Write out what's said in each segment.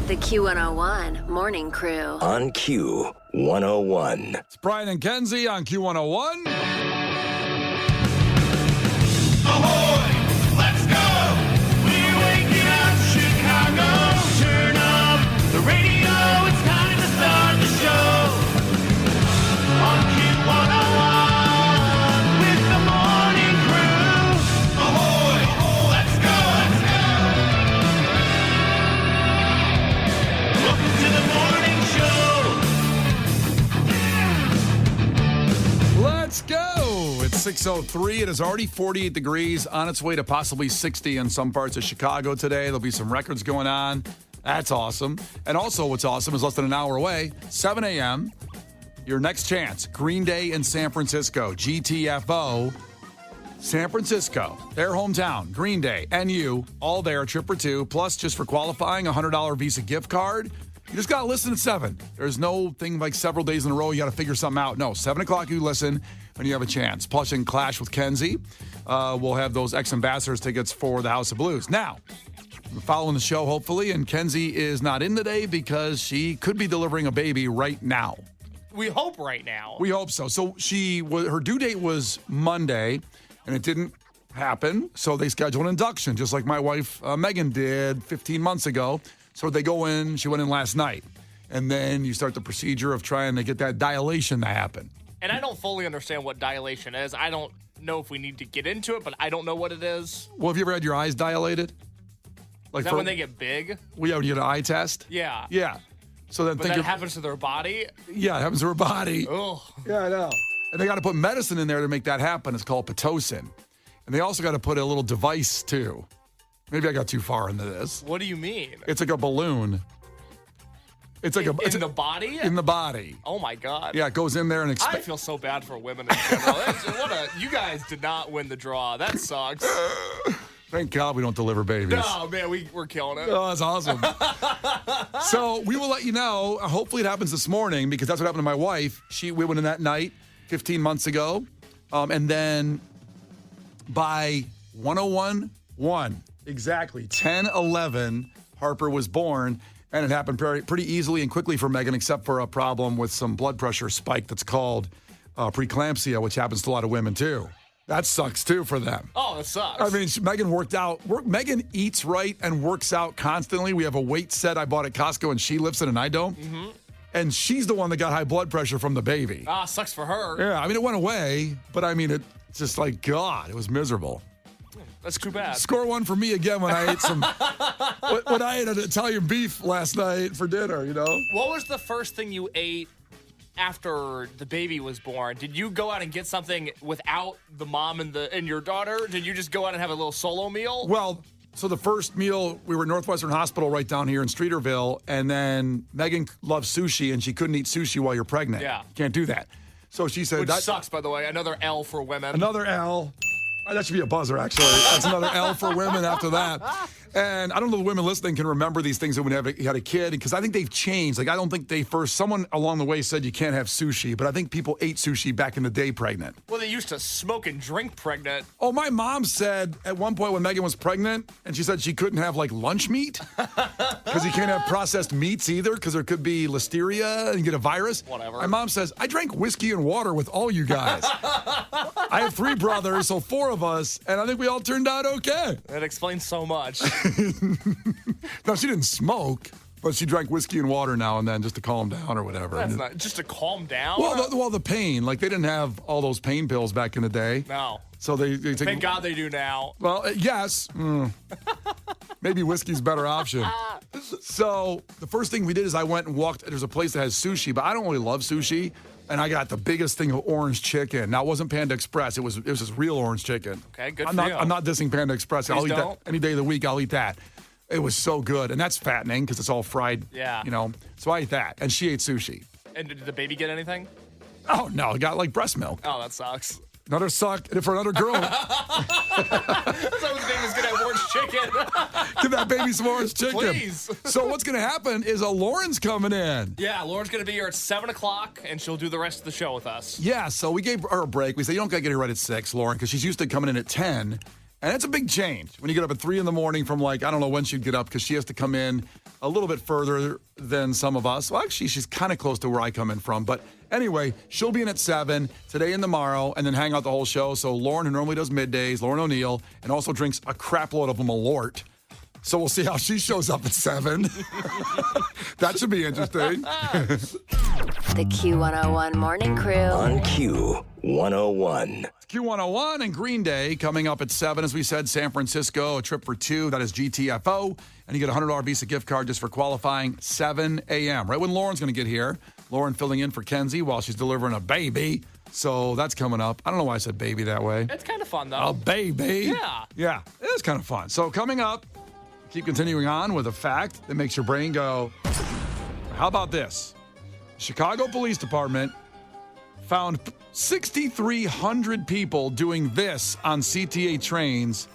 The Q101 Morning Crew. On Q101. It's Brian and Kenzie on Q101. Ahoy! Let's go! We're waking up Chicago. Turn up the radio. It's time to start the show. On Q101 with the morning crew. Ahoy! Let's go! Welcome to the morning show. Let's go. It's 6:03. It is already 48 degrees, on its way to possibly 60 in some parts of Chicago today. There'll be some records going on. That's awesome. And also what's awesome is less than an hour away, 7 a.m., your next chance, Green Day in San Francisco, GTFO, San Francisco, their hometown, Green Day, and you, all there, a trip or two, plus just for qualifying, a $100 Visa gift card. You just got to listen at 7. There's no thing like several days in a row, you got to figure something out. No, 7 o'clock you listen, and you have a chance. Plus, in Clash with Kenzie, we'll have those ex-ambassadors tickets for the House of Blues. Now, we're following the show, hopefully, and Kenzie is not in today because she could be delivering a baby right now. We hope right now. We hope so. So her due date was Monday, and it didn't happen. So they scheduled an induction, just like my wife Megan did 15 months ago. So they go in. She went in last night, and then you start the procedure of trying to get that dilation to happen. And I don't fully understand what dilation is. I don't know if we need to get into it, but I don't know what it is. Well, have you ever had your eyes dilated? Like Is that when they get big? Well, yeah, when you get an eye test. Yeah. Yeah. So then But that happens to their body? Yeah, it happens to her body. Oh. Yeah, I know. And they got to put medicine in there to make that happen. It's called Pitocin. And they also got to put a little device, too. Maybe I got too far into this. What do you mean? It's like a balloon. It's like in the body? In the body. Oh, my God. Yeah, it goes in there and I feel so bad for women in general. You guys did not win the draw. That sucks. Thank God we don't deliver babies. No, man, we're killing it. Oh, that's awesome. So we will let you know. Hopefully it happens this morning because that's what happened to my wife. We went in that night 15 months ago. And then by 101:1, exactly 10:11, Harper was born. And it happened pretty easily and quickly for Megan, except for a problem with some blood pressure spike that's called preeclampsia, which happens to a lot of women too. That sucks too for them. Oh, it sucks. I mean, Megan worked out. Megan eats right and works out constantly. We have a weight set I bought at Costco, and she lifts it and I don't. Mm-hmm. And she's the one that got high blood pressure from the baby. Sucks for her. Yeah, I mean, it went away, but I mean, it's just like, God, it was miserable. That's too bad. Score one for me again when I ate when I ate an Italian beef last night for dinner, you know? What was the first thing you ate after the baby was born? Did you go out and get something without the mom and your daughter? Did you just go out and have a little solo meal? Well, so the first meal, we were at Northwestern Hospital right down here in Streeterville, and then Megan loves sushi, and she couldn't eat sushi while you're pregnant. Yeah. Can't do that. So she said... Which sucks, by the way. Another L for women. Another L. That should be a buzzer, actually. That's another L for women after that. And I don't know if the women listening can remember these things when you had a kid, because I think they've changed. Like, I don't think someone along the way said you can't have sushi, but I think people ate sushi back in the day pregnant. Well, they used to smoke and drink pregnant. Oh, my mom said at one point when Megan was pregnant, and she said she couldn't have, like, lunch meat, because you can't have processed meats either, because there could be listeria and you get a virus. Whatever. My mom says, I drank whiskey and water with all you guys. I have 3 brothers, so 4 of us, and I think we all turned out okay. That explains so much. No, she didn't smoke, but she drank whiskey and water now and then just to calm down or whatever. That's not just to calm down. Well, the pain. Like, they didn't have all those pain pills back in the day. No. So they take. Thank God they do now. Well, yes. Maybe whiskey's a better option. So the first thing we did is I went and walked. There's a place that has sushi, but I don't really love sushi. And I got the biggest thing of orange chicken. Now, it wasn't Panda Express. It was just real orange chicken. Okay, good I'm for not, you. I'm not dissing Panda Express. Please I'll eat don't. that any day of the week. I'll eat that. It was so good. And that's fattening because it's all fried. Yeah. You know. So I ate that. And she ate sushi. And did the baby get anything? Oh, no. It got like breast milk. Oh, that sucks. Another suck for another girl. So the baby's gonna have orange chicken. Give that baby some orange chicken. Please. So what's going to happen is Lauren's coming in. Yeah, Lauren's gonna be here at 7 o'clock, and she'll do the rest of the show with us. Yeah, so we gave her a break. We said, you don't got to get here right at 6, Lauren, because she's used to coming in at 10. And it's a big change when you get up at 3 in the morning from, like, I don't know when she'd get up because she has to come in a little bit further than some of us. Well, actually, she's kind of close to where I come in from. But anyway, she'll be in at 7 today and tomorrow, and then hang out the whole show. So Lauren, who normally does middays, Lauren O'Neill, and also drinks a crap load of Malort. So we'll see how she shows up at 7. That should be interesting. The Q101 Morning Crew. On Q101. Q101 and Green Day coming up at 7. As we said, San Francisco, a trip for 2. That is GTFO. And you get a $100 Visa gift card just for qualifying 7 a.m. Right when Lauren's going to get here. Lauren filling in for Kenzie while she's delivering a baby. So that's coming up. I don't know why I said baby that way. It's kind of fun, though. A baby. Yeah. Yeah, it is kind of fun. So coming up, keep continuing on with a fact that makes your brain go, how about this? Chicago Police Department found 6,300 people doing this on CTA trains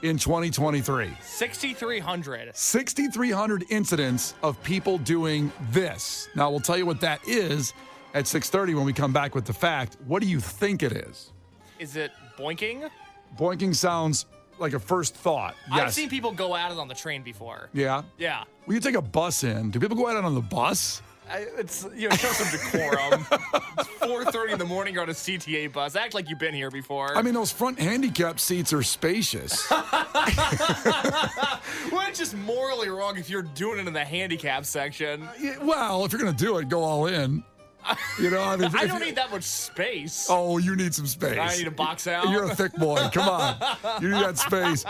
in 2023. 6,300. 6,300 incidents of people doing this. Now, we'll tell you what that is at 6:30 when we come back with the fact. What do you think it is? Is it boinking? Boinking sounds like a first thought. Yes. I've seen people go at it on the train before. Yeah? Yeah. Well, you take a bus in. Do people go at it on the bus? It's, show some decorum. It's 4:30 in the morning, you're on a CTA bus. Act like you've been here before. I mean, those front handicap seats are spacious. Well, it's just morally wrong if you're doing it in the handicap section. Yeah, well, if you're going to do it, go all in. You know, I mean, I don't need that much space. Oh, you need some space. I need a box out. You're a thick boy. Come on. You need that space.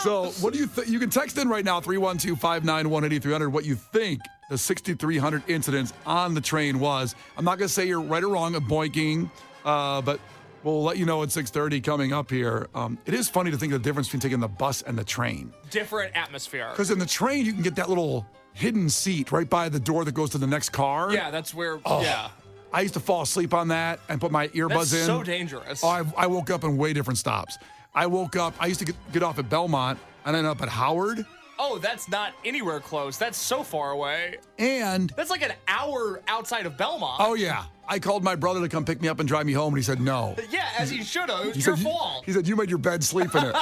So, what do you think? You can text in right now, 312-591-8300, what you think the 6,300 incidents on the train was. I'm not going to say you're right or wrong at boinking, but we'll let you know at 6:30 coming up here. It is funny to think of the difference between taking the bus and the train. Different atmosphere. Because in the train, you can get that little hidden seat right by the door that goes to the next car. Yeah, that's where, yeah. I used to fall asleep on that and put my earbuds That's in. so dangerous. Oh, I woke up in way different stops. I woke up, I used to get off at Belmont and end up at Howard. Oh, that's not anywhere close. That's so far away. And That's like an hour outside of Belmont. oh yeah, I called my brother to come pick me up and drive me home, and he said no. Yeah, as he should have. It's He your said, fault. He said you made your bed, sleep in it.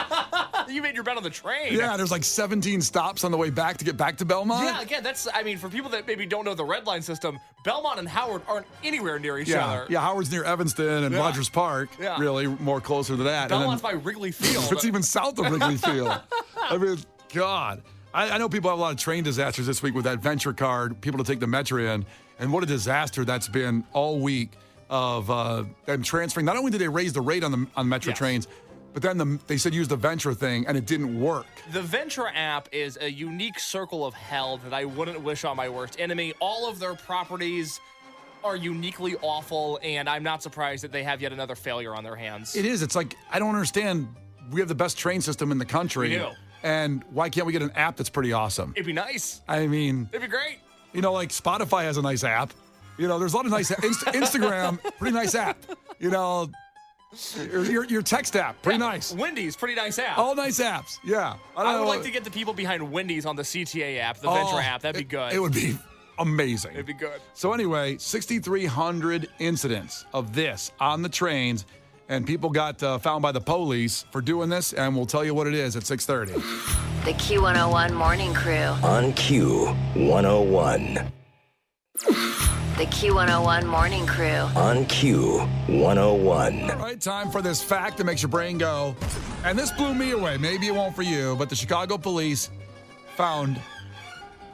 You made your bed on the train. Yeah, there's like 17 stops on the way back to get back to Belmont. Yeah, again, that's, I mean, for people that maybe don't know the red line system, Belmont and Howard aren't anywhere near each other. Yeah, Howard's near Evanston and Yeah. Rogers Park. Yeah. Really more closer to that. Belmont's by Wrigley Field. It's even south of Wrigley Field. I mean, God. I know people have a lot of train disasters this week with that Venture card, people to take the Metro in, and what a disaster that's been all week of them transferring. Not only did they raise the rate on Metro Yes. trains, but then they said use the Venture thing, and it didn't work. The Venture app is a unique circle of hell that I wouldn't wish on my worst enemy. All of their properties are uniquely awful, and I'm not surprised that they have yet another failure on their hands. It is. It's like, I don't understand. We have the best train system in the country. We do. And why can't we get an app that's pretty awesome? It'd be nice. I mean, It'd be great. like Spotify has a nice app. There's a lot of nice Instagram, pretty nice app. Your text app, pretty nice. Wendy's, pretty nice app. All nice apps. Yeah. I would like to get the people behind Wendy's on the CTA app, the Venture app. That'd be good. It would be amazing. It'd be good. So anyway, 6,300 incidents of this on the trains, and people got found by the police for doing this, and we'll tell you what it is at 6:30. The Q101 Morning Crew. On Q101. The Q101 Morning Crew. On Q101. All right, time for this fact that makes your brain go. And this blew me away. Maybe it won't for you, but the Chicago police found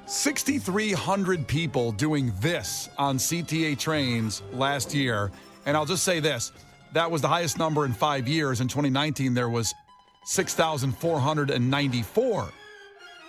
6,300 people doing this on CTA trains last year. And I'll just say this. That was the highest number in 5 years. In 2019, there was 6,494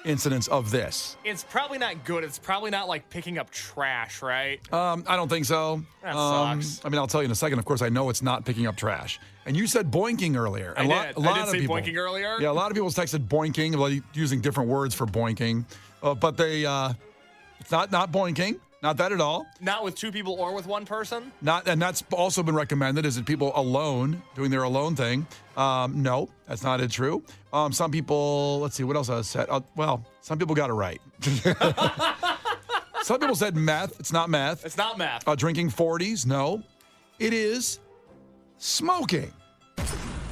incidents of this. It's probably not good. It's probably not like picking up trash, right? I don't think so. That sucks. I mean, I'll tell you in a second. Of course, I know it's not picking up trash. And you said boinking earlier. I did. A lot I did of say people, boinking earlier. Yeah, a lot of people texted boinking, like using different words for boinking. But they, it's not boinking. Not that at all. Not with two people or with one person? And that's also been recommended. Is it people alone doing their alone thing? No, that's not it. True. Some people. Let's see what else I said. Well, some people got it right. Some people said meth. It's not meth. It's not meth. Drinking 40s. No, it is smoking.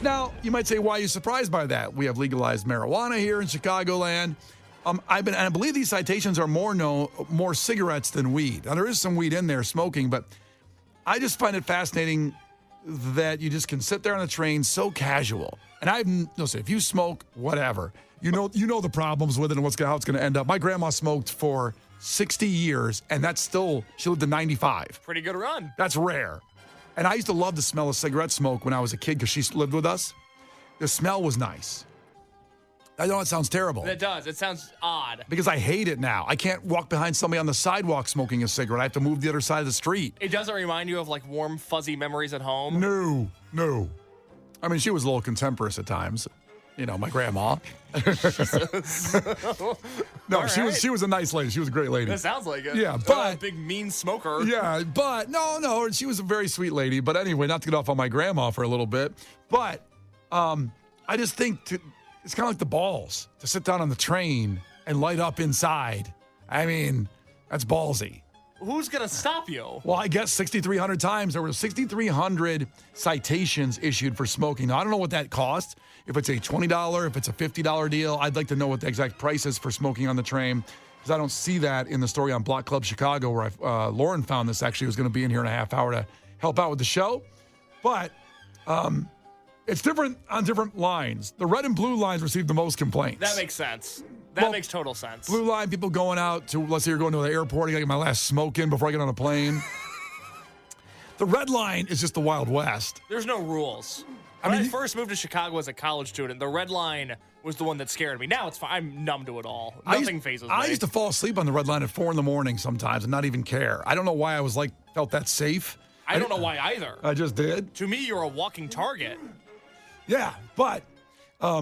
Now you might say, why are you surprised by that? We have legalized marijuana here in Chicagoland. I believe these citations are more cigarettes than weed. Now, there is some weed in there smoking, but I just find it fascinating that you just can sit there on the train so casual. And listen, if you smoke, whatever, you know the problems with it and how it's going to end up. My grandma smoked for 60 years, and she lived to 95. Pretty good run. That's rare. And I used to love the smell of cigarette smoke when I was a kid because she lived with us. The smell was nice. I know it sounds terrible. It does. It sounds odd. Because I hate it now. I can't walk behind somebody on the sidewalk smoking a cigarette. I have to move the other side of the street. It doesn't remind you of like warm, fuzzy memories at home? No. I mean, she was a little contemporary at times. You know, my grandma. No, she was a nice lady. She was a great lady. That sounds like it. Yeah, but big mean smoker. Yeah, but no, she was a very sweet lady. But anyway, not to get off on my grandma for a little bit, but I just think it's kind of like the balls to sit down on the train and light up inside. I mean, that's ballsy. Who's going to stop you? Well, I guess 6,300 times. There were 6,300 citations issued for smoking. Now, I don't know what that costs. If it's a $20, if it's a $50 deal, I'd like to know what the exact price is for smoking on the train, because I don't see that in the story on Block Club Chicago, where Lauren found this. Actually, was going to be in here in a half hour to help out with the show. But it's different on different lines. The red and blue lines received the most complaints. That makes sense. That makes total sense. Blue line, people going out to, let's say you're going to the airport, I got to get my last smoke in before I get on a plane. The red line is just the Wild West. There's no rules. When I first moved to Chicago as a college student, the red line was the one that scared me. Now it's fine. I'm numb to it all. Nothing phases me. I used to fall asleep on the red line at 4 a.m. sometimes and not even care. I don't know why I felt that safe. I don't know why either. I just did. To me, you're a walking target. Yeah, but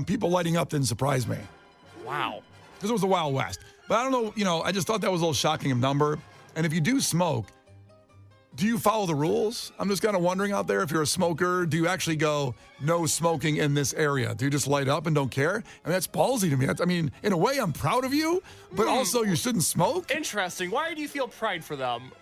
people lighting up didn't surprise me. Wow. Because it was the Wild West. But I don't know, I just thought that was a little shocking of number. And if you do smoke, do you follow the rules? I'm just kind of wondering out there, if you're a smoker, do you actually go, no smoking in this area? Do you just light up and don't care? I mean, that's ballsy to me. In a way, I'm proud of you, but also you shouldn't smoke. Interesting. Why do you feel pride for them?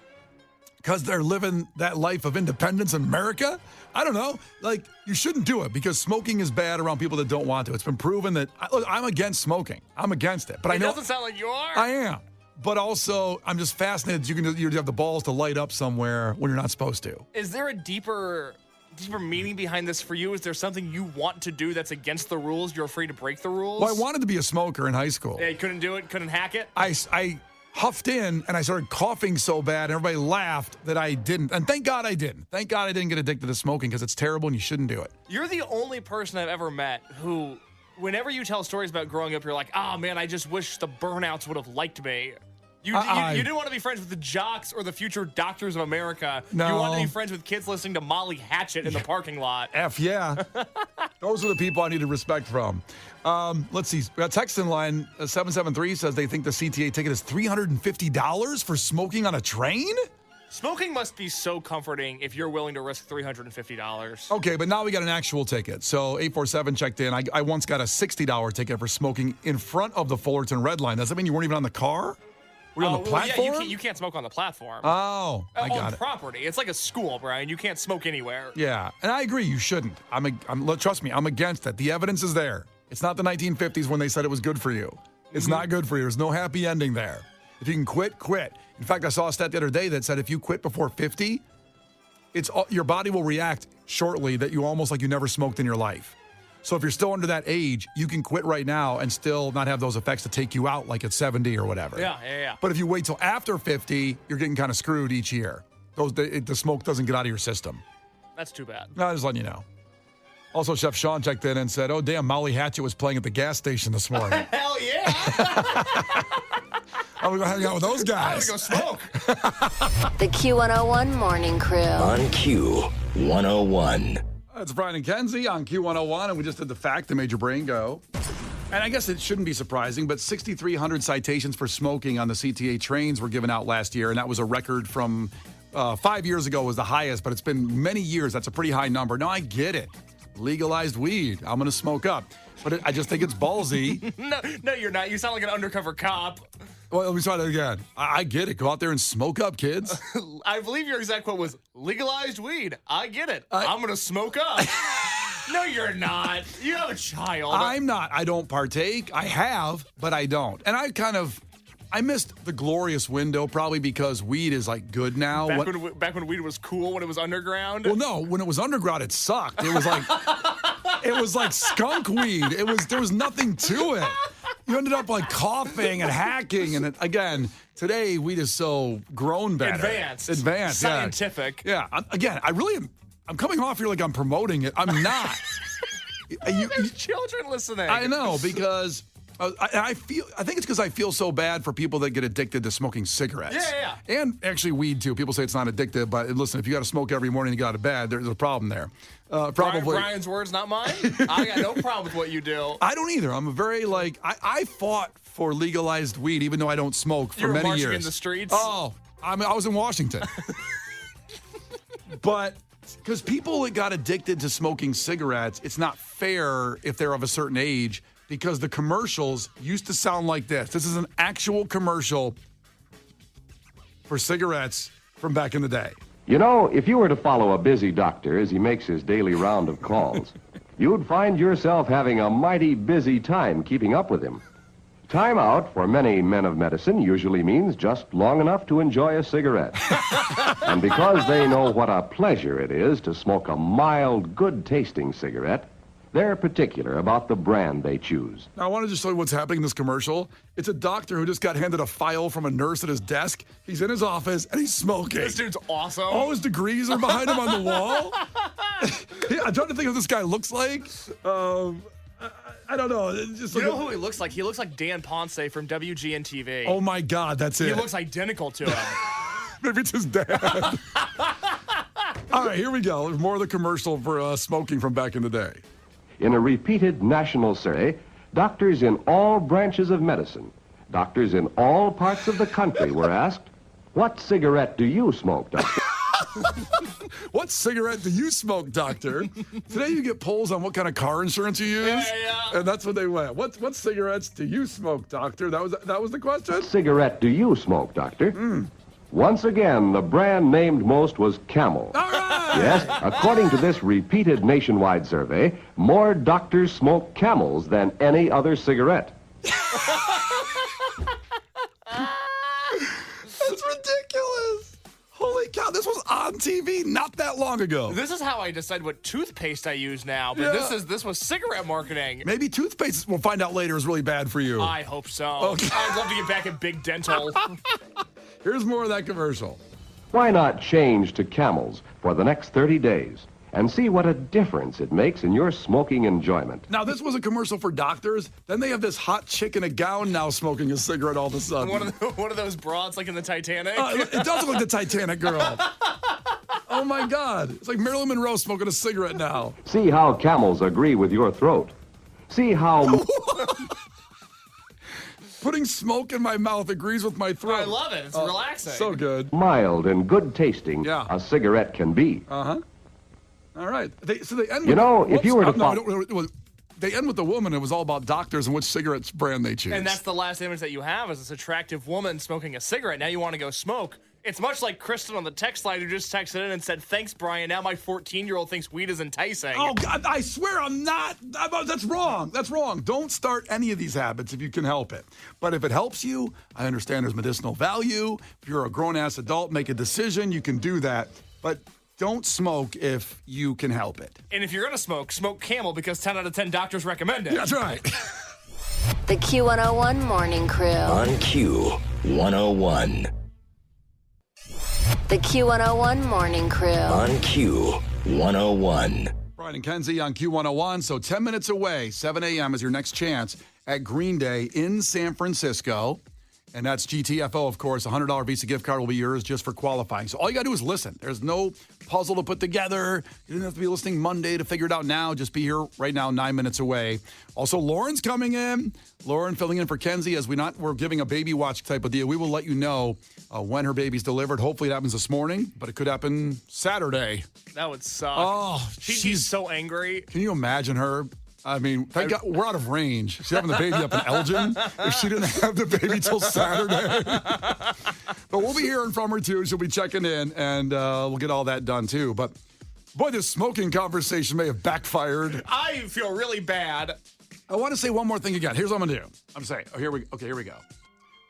Because they're living that life of independence in America? I don't know. Like, you shouldn't do it because smoking is bad around people that don't want to. It's been proven that, look, I'm against smoking. I'm against it. But it doesn't sound like you are. I am. But also, I'm just fascinated you have the balls to light up somewhere when you're not supposed to. Is there a deeper meaning behind this for you? Is there something you want to do that's against the rules? You're afraid to break the rules? Well, I wanted to be a smoker in high school. Yeah, you couldn't do it? Couldn't hack it? I huffed in and I started coughing so bad and everybody laughed that I didn't. And thank God I didn't. Thank God I didn't get addicted to smoking because it's terrible and you shouldn't do it. You're the only person I've ever met who, whenever you tell stories about growing up, you're like, oh man, I just wish the burnouts would have liked me. You didn't want to be friends with the jocks or the future doctors of America. No. You wanted to be friends with kids listening to Molly Hatchet in the parking lot. Yeah. Those are the people I need to respect from. Let's see. We got text in line. 773 says they think the CTA ticket is $350 for smoking on a train? Smoking must be so comforting if you're willing to risk $350. Okay, but now we got an actual ticket. So 847 checked in. I once got a $60 ticket for smoking in front of the Fullerton Red Line. Does that mean you weren't even on the car? Were you on the platform? Yeah, you can't smoke on the platform. Oh, I got on it. property. It's like a school, Brian. You can't smoke anywhere. Yeah, and I agree. You shouldn't. Trust me, I'm against it. The evidence is there. It's not the 1950s when they said it was good for you. It's not good for you. There's no happy ending there. If you can quit, quit. In fact, I saw a stat the other day that said if you quit before 50, your body will react shortly that you almost like you never smoked in your life. So if you're still under that age, you can quit right now and still not have those effects to take you out like at 70 or whatever. Yeah. But if you wait till after 50, you're getting kind of screwed each year. The smoke doesn't get out of your system. That's too bad. No, just letting you know. Also, Chef Sean checked in and said, oh, damn, Molly Hatchet was playing at the gas station this morning. Hell yeah. I'm going to hang out with those guys. I'm going to go smoke. The Q101 Morning Crew. On Q 101. It's Brian and Kenzie on Q101, and we just did the fact that made your brain go. And I guess it shouldn't be surprising, but 6,300 citations for smoking on the CTA trains were given out last year, and that was a record from 5 years ago was the highest, but it's been many years. That's a pretty high number. No, I get it. Legalized weed. I'm going to smoke up. But I just think it's ballsy. No, you're not. You sound like an undercover cop. Well, let me try that again. I get it. Go out there and smoke up, kids. I believe your exact quote was, legalized weed. I get it. I'm going to smoke up. No, you're not. You have a child. I'm not. I don't partake. I have, but I don't. And I missed the glorious window probably because weed is like good now. Back when weed was cool, when it was underground. Well, no, when it was underground, it sucked. It was like skunk weed. There was nothing to it. You ended up like coughing and hacking. And again, today weed is so grown better. Advanced. Scientific. Yeah. I'm coming off here like I'm promoting it. I'm not. There's children listening. I know, because I think it's because I feel so bad for people that get addicted to smoking cigarettes. Yeah. And actually weed too. People say it's not addictive, but listen, if you got to smoke every morning to get out of bed, there's a problem there. Probably. Brian's words, not mine. I got no problem with what you do. I don't either. I'm a very I fought for legalized weed, even though I don't smoke for many years. You were marching in the streets. Oh, I was in Washington. But because people that got addicted to smoking cigarettes, it's not fair if they're of a certain age, because the commercials used to sound like this. This is an actual commercial for cigarettes from back in the day. You know, if you were to follow a busy doctor as he makes his daily round of calls, you'd find yourself having a mighty busy time keeping up with him. Time out for many men of medicine usually means just long enough to enjoy a cigarette. And because they know what a pleasure it is to smoke a mild, good-tasting cigarette, they're particular about the brand they choose. Now, I want to just show you what's happening in this commercial. It's a doctor who just got handed a file from a nurse at his desk. He's in his office, and he's smoking. This dude's awesome. All his degrees are behind him on the wall. I'm trying to think of what this guy looks like. I don't know. Just you know who he looks like? He looks like Dan Ponce from WGN-TV. Oh, my God, that's it. He looks identical to him. Maybe it's his dad. All right, here we go. More of the commercial for smoking from back in the day. In a repeated national survey, doctors in all branches of medicine, doctors in all parts of the country were asked, "What cigarette do you smoke, doctor?" What cigarette do you smoke, doctor? Today you get polls on what kind of car insurance you use. Yeah. And that's what they went. What cigarettes do you smoke, doctor? That was the question? What cigarette do you smoke, doctor? Once again, the brand named most was Camel. All right! Yes, according to this repeated nationwide survey, more doctors smoke Camels than any other cigarette. That's ridiculous. Holy cow, this was on TV not that long ago. This is how I decide what toothpaste I use now, but this was cigarette marketing. Maybe toothpaste, we'll find out later, is really bad for you. I hope so. Okay. I'd love to get back at Big Dental. Here's more of that commercial. Why not change to Camels for the next 30 days and see what a difference it makes in your smoking enjoyment? Now, this was a commercial for doctors. Then they have this hot chick in a gown now smoking a cigarette all of a sudden. One of those broads like in the Titanic. It does look like the Titanic girl. Oh, my God. It's like Marilyn Monroe smoking a cigarette now. See how Camels agree with your throat. See how... Putting smoke in my mouth agrees with my throat. I love it. It's relaxing. So good. mild and good tasting a cigarette can be. Uh-huh. All right. They end with... You know, if you were to... They end with the woman. It was all about doctors and which cigarettes brand they choose. And that's the last image that you have is this attractive woman smoking a cigarette. Now you want to go smoke. It's much like Kristen on the text line who just texted in and said, "Thanks, Brian. Now my 14-year-old thinks weed is enticing." Oh, God, I swear I'm not. That's wrong. That's wrong. Don't start any of these habits if you can help it. But if it helps you, I understand there's medicinal value. If you're a grown-ass adult, make a decision. You can do that. But don't smoke if you can help it. And if you're going to smoke Camel because 10 out of 10 doctors recommend it. That's right. The Q101 Morning Crew. On Q101. The Q101 Morning Crew. On Q101. Brian and Kenzie on Q101. So 10 minutes away, 7 a.m. is your next chance at Green Day in San Francisco. And that's GTFO, of course. A $100 Visa gift card will be yours just for qualifying. So all you got to do is listen. There's no puzzle to put together. You don't have to be listening Monday to figure it out now. Just be here right now, 9 minutes away. Also, Lauren's coming in. Lauren filling in for Kenzie as we're giving a baby watch type of deal. We will let you know when her baby's delivered. Hopefully it happens this morning, but it could happen Saturday. That would suck. Oh, she's so angry. Can you imagine her? I mean, thank God we're out of range. She's having the baby up in Elgin. If she didn't have the baby till Saturday. But we'll be hearing from her, too. She'll be checking in, and we'll get all that done, too. But Boy, this smoking conversation may have backfired. I feel really bad. I want to say one more thing again. Here's what I'm going to do. I'm saying, here we go.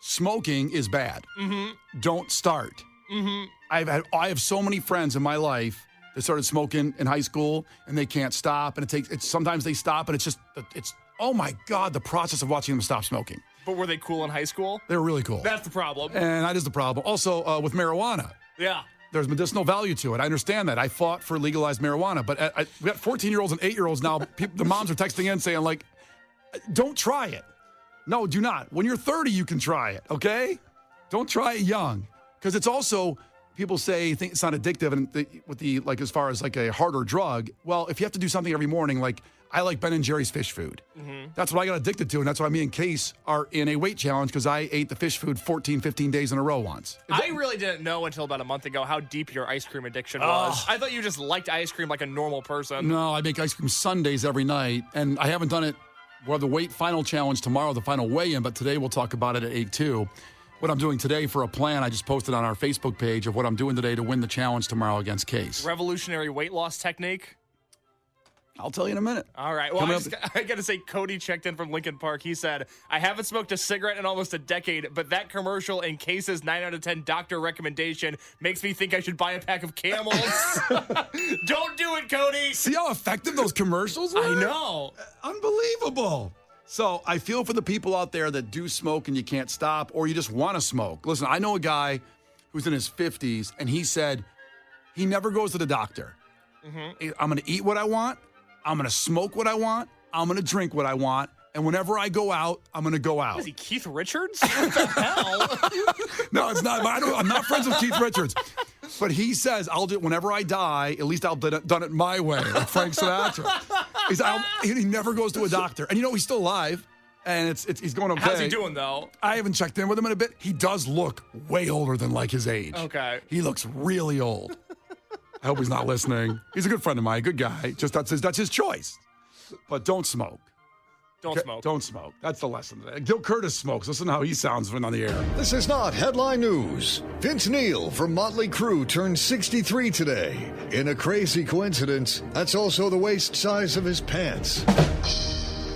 Smoking is bad. Mm-hmm. Don't start. Mm-hmm. I have so many friends in my life that started smoking in high school and they can't stop. And sometimes they stop and it's oh my God, the process of watching them stop smoking. But were they cool in high school? They were really cool. That's the problem. And that is the problem. Also, with marijuana. Yeah. There's medicinal value to it. I understand that. I fought for legalized marijuana, but we got 14-year-olds and 8-year-olds now. The moms are texting in saying, like, don't try it. No, do not. When you're 30, you can try it, okay? Don't try it young. Because it's also, people say, think it's not addictive, and as far as like a harder drug. Well, if you have to do something every morning, like, I like Ben & Jerry's fish food. Mm-hmm. That's what I got addicted to, and that's why me and Case are in a weight challenge because I ate the fish food 14, 15 days in a row once. I really didn't know until about a month ago how deep your ice cream addiction was. I thought you just liked ice cream like a normal person. No, I make ice cream Sundays every night, and I haven't done it. We'll have the weight final challenge tomorrow, the final weigh-in, but today we'll talk about it at 8-2. What I'm doing today for a plan, I just posted on our Facebook page of what I'm doing today to win the challenge tomorrow against Case. Revolutionary weight loss technique? I'll tell you in a minute. All right. Well, I got to say, Cody checked in from Lincoln Park. He said, I haven't smoked a cigarette in almost a decade, but that commercial and Case's 9 out of 10 doctor recommendation makes me think I should buy a pack of Camels. Don't do it, Cody. See how effective those commercials were? I know. Unbelievable. So I feel for the people out there that do smoke and you can't stop, or you just want to smoke. Listen, I know a guy who's in his 50s, and he said he never goes to the doctor. Mm-hmm. I'm going to eat what I want. I'm going to smoke what I want. I'm going to drink what I want. And whenever I go out, I'm going to go out. Is he Keith Richards? What the hell? No, it's not. I'm not friends with Keith Richards. But he says, I'll do it whenever I die. At least I'll done it my way, like Frank Sinatra. He never goes to a doctor. And he's still alive. And he's going okay. How's he doing, though? I haven't checked in with him in a bit. He does look way older than like his age. Okay. He looks really old. I hope he's not listening. He's a good friend of mine, good guy. Just that's his choice. But don't smoke. Don't smoke. Don't smoke. That's the lesson today. Gil Curtis smokes. Listen to how he sounds when on the air. This is not headline news. Vince Neil from Motley Crue turned 63 today. In a crazy coincidence, that's also the waist size of his pants.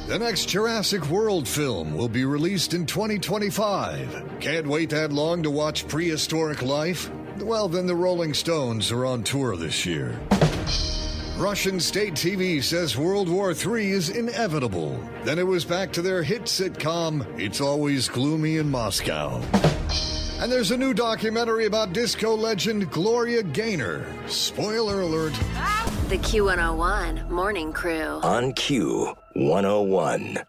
The next Jurassic World film will be released in 2025. Can't wait that long to watch prehistoric life? Well, then the Rolling Stones are on tour this year. Russian state TV says World War III is inevitable. Then it was back to their hit sitcom, It's Always Gloomy in Moscow. And there's a new documentary about disco legend Gloria Gaynor. Spoiler alert. The Q101 Morning Crew. On Q101.